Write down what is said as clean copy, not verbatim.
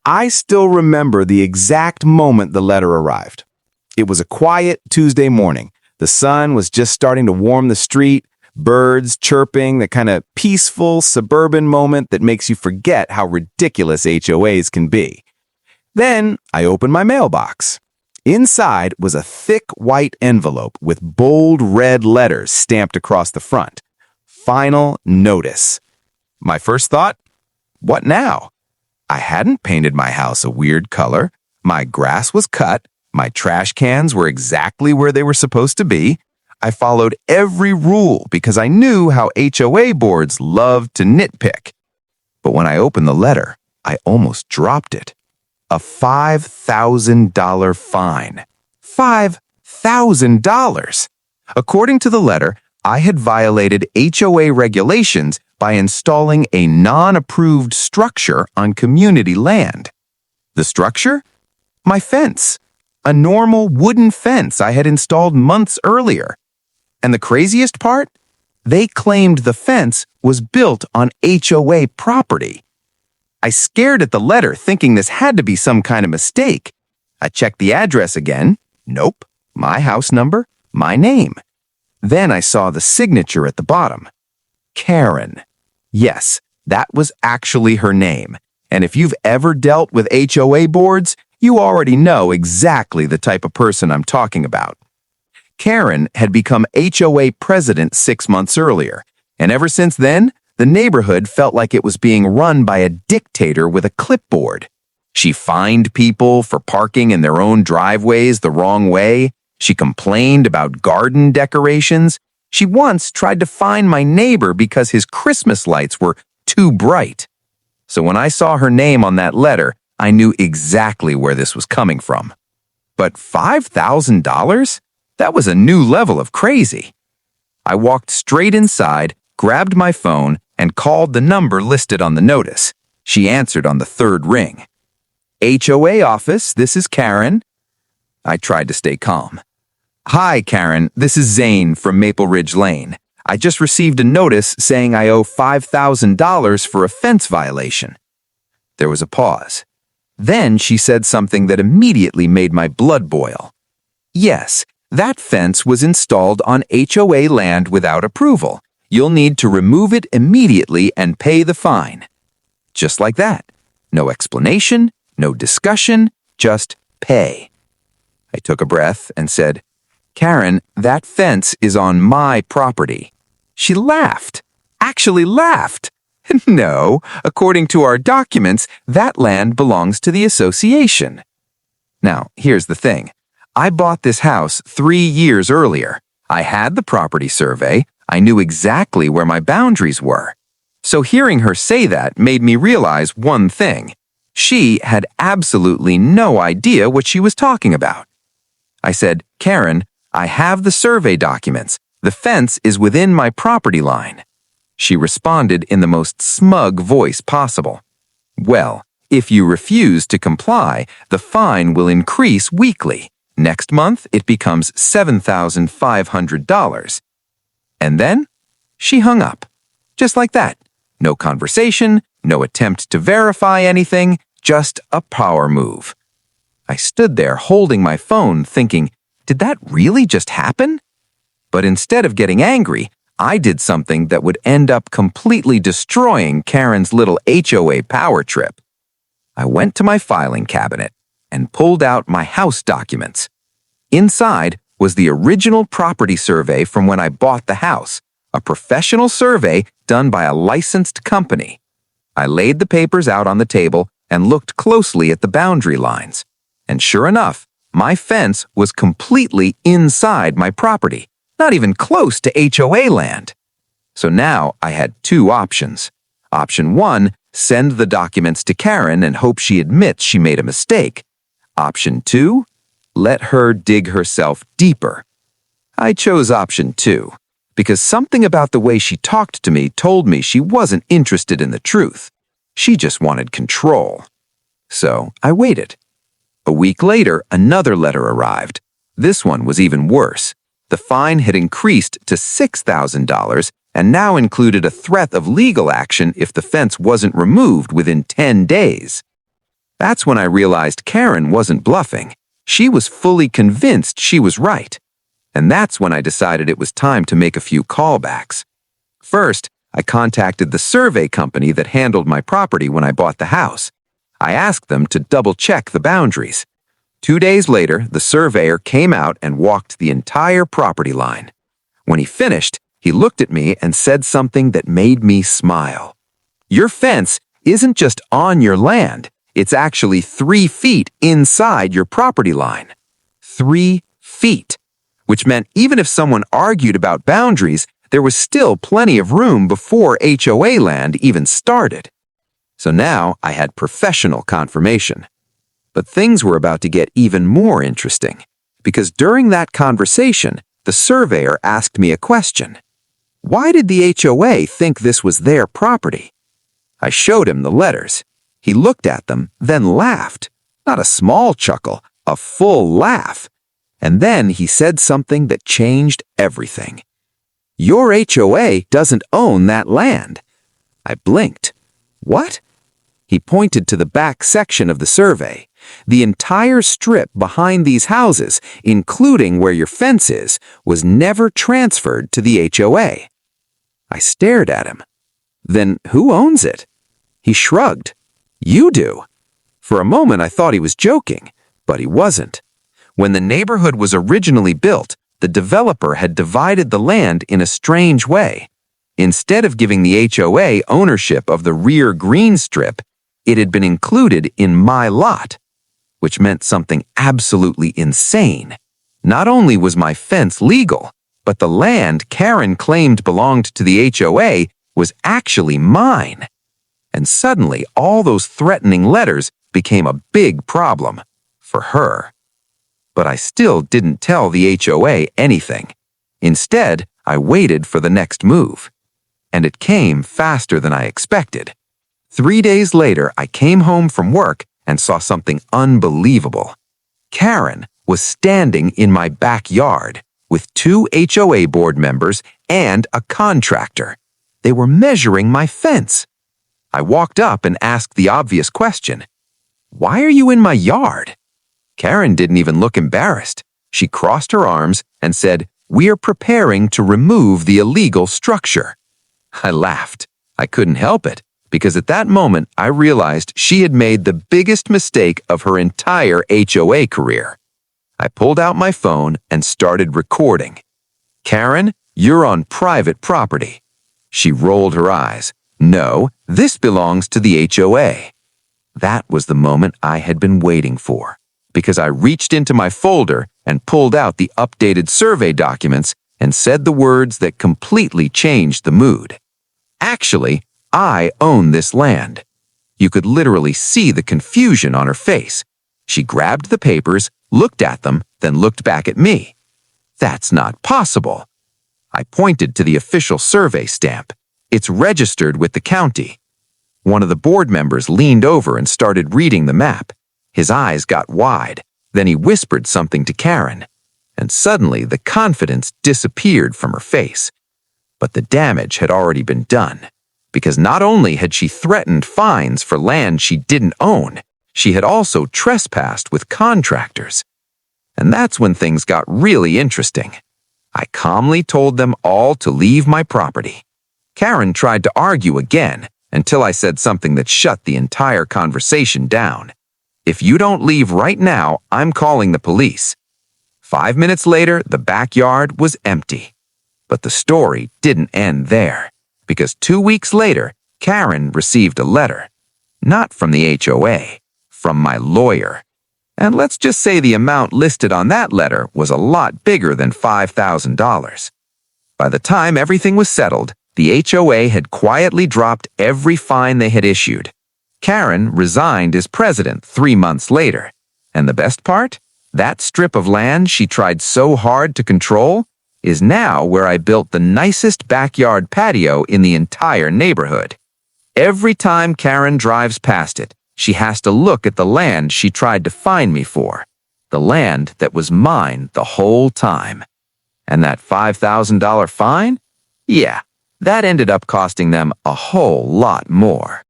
I still remember the exact moment the letter arrived. It was a quiet Tuesday morning. The sun was just starting to warm the street, birds chirping, that kind of peaceful suburban moment that makes you forget how ridiculous HOAs can be. Then I opened my mailbox. Inside was a thick white envelope with bold red letters stamped across the front. Final notice. My first thought, what now? I hadn't painted my house a weird color. My grass was cut. My trash cans were exactly where they were supposed to be. I followed every rule because I knew how HOA boards love to nitpick. But when I opened the letter, I almost dropped it. A $5,000 fine. $5,000! According to the letter, I had violated HOA regulations by installing a non-approved structure on community land. The structure? My fence. A normal wooden fence I had installed months earlier. And the craziest part? They claimed the fence was built on HOA property. I stared at the letter thinking this had to be some kind of mistake. I checked the address again. Nope. My house number, my name. Then I saw the signature at the bottom. Karen. Yes, that was actually her name. And if you've ever dealt with HOA boards, you already know exactly the type of person I'm talking about. Karen had become HOA president 6 months earlier, and ever since then, the neighborhood felt like it was being run by a dictator with a clipboard. She fined people for parking in their own driveways the wrong way. She complained about garden decorations. She once tried to fine my neighbor because his Christmas lights were too bright. So when I saw her name on that letter, I knew exactly where this was coming from. But $5,000? That was a new level of crazy. I walked straight inside, grabbed my phone, and called the number listed on the notice. She answered on the third ring. HOA office, this is Karen. I tried to stay calm. Hi, Karen, this is Zane from Maple Ridge Lane. I just received a notice saying I owe $5,000 for a fence violation. There was a pause. Then she said something that immediately made my blood boil. Yes, that fence was installed on HOA land without approval. You'll need to remove it immediately and pay the fine. Just like that. No explanation, no discussion, just pay. I took a breath and said, Karen, that fence is on my property. She laughed. Actually laughed. No, according to our documents, that land belongs to the association. Now, here's the thing. I bought this house 3 years earlier. I had the property survey. I knew exactly where my boundaries were. So hearing her say that made me realize one thing. She had absolutely no idea what she was talking about. I said, Karen, I have the survey documents. The fence is within my property line. She responded in the most smug voice possible. Well, if you refuse to comply, the fine will increase weekly. Next month, it becomes $7,500. And then, she hung up. Just like that. No conversation, no attempt to verify anything, just a power move. I stood there holding my phone thinking, did that really just happen? But instead of getting angry, I did something that would end up completely destroying Karen's little HOA power trip. I went to my filing cabinet and pulled out my house documents. Inside was the original property survey from when I bought the house, a professional survey done by a licensed company. I laid the papers out on the table and looked closely at the boundary lines. And sure enough, my fence was completely inside my property, not even close to HOA land. So now I had two options. Option 1, send the documents to Karen and hope she admits she made a mistake. Option 2, let her dig herself deeper. I chose option 2 because something about the way she talked to me told me she wasn't interested in the truth. She just wanted control. So I waited. A week later, another letter arrived. This one was even worse. The fine had increased to $6,000 and now included a threat of legal action if the fence wasn't removed within 10 days. That's when I realized Karen wasn't bluffing. She was fully convinced she was right. And that's when I decided it was time to make a few callbacks. First, I contacted the survey company that handled my property when I bought the house. I asked them to double-check the boundaries. 2 days later, the surveyor came out and walked the entire property line. When he finished, he looked at me and said something that made me smile. "Your fence isn't just on your land. It's actually 3 feet inside your property line." 3 feet. Which meant even if someone argued about boundaries, there was still plenty of room before HOA land even started. So now I had professional confirmation. But things were about to get even more interesting, because during that conversation, the surveyor asked me a question. Why did the HOA think this was their property? I showed him the letters. He looked at them, then laughed. Not a small chuckle, a full laugh. And then he said something that changed everything. "Your HOA doesn't own that land." I blinked. "What?" He pointed to the back section of the survey. The entire strip behind these houses, including where your fence is, was never transferred to the HOA. I stared at him. "Then who owns it?" He shrugged. "You do." For a moment I thought he was joking, but he wasn't. When the neighborhood was originally built, the developer had divided the land in a strange way. Instead of giving the HOA ownership of the rear green strip, it had been included in my lot, which meant something absolutely insane. Not only was my fence legal, but the land Karen claimed belonged to the HOA was actually mine. And suddenly, all those threatening letters became a big problem for her. But I still didn't tell the HOA anything. Instead, I waited for the next move. And it came faster than I expected. 3 days later, I came home from work and saw something unbelievable. Karen was standing in my backyard with 2 HOA board members and a contractor. They were measuring my fence. I walked up and asked the obvious question, "Why are you in my yard?" Karen didn't even look embarrassed. She crossed her arms and said, "We are preparing to remove the illegal structure." I laughed. I couldn't help it, because at that moment I realized she had made the biggest mistake of her entire HOA career. I pulled out my phone and started recording. "Karen, you're on private property." She rolled her eyes. "No, this belongs to the HOA." That was the moment I had been waiting for, because I reached into my folder and pulled out the updated survey documents and said the words that completely changed the mood. Actually, I own this land. You could literally see the confusion on her face. She grabbed the papers, looked at them, then looked back at me. "That's not possible." I pointed to the official survey stamp. "It's registered with the county." One of the board members leaned over and started reading the map. His eyes got wide. Then he whispered something to Karen. And suddenly the confidence disappeared from her face. But the damage had already been done. Because not only had she threatened fines for land she didn't own, she had also trespassed with contractors. And that's when things got really interesting. I calmly told them all to leave my property. Karen tried to argue again until I said something that shut the entire conversation down. "If you don't leave right now, I'm calling the police." 5 minutes later, the backyard was empty. But the story didn't end there, because 2 weeks later, Karen received a letter. Not from the HOA, from my lawyer. And let's just say the amount listed on that letter was a lot bigger than $5,000. By the time everything was settled, the HOA had quietly dropped every fine they had issued. Karen resigned as president 3 months later. And the best part? That strip of land she tried so hard to control is now where I built the nicest backyard patio in the entire neighborhood. Every time Karen drives past it, she has to look at the land she tried to fine me for. The land that was mine the whole time. And that $5,000 fine? Yeah, that ended up costing them a whole lot more.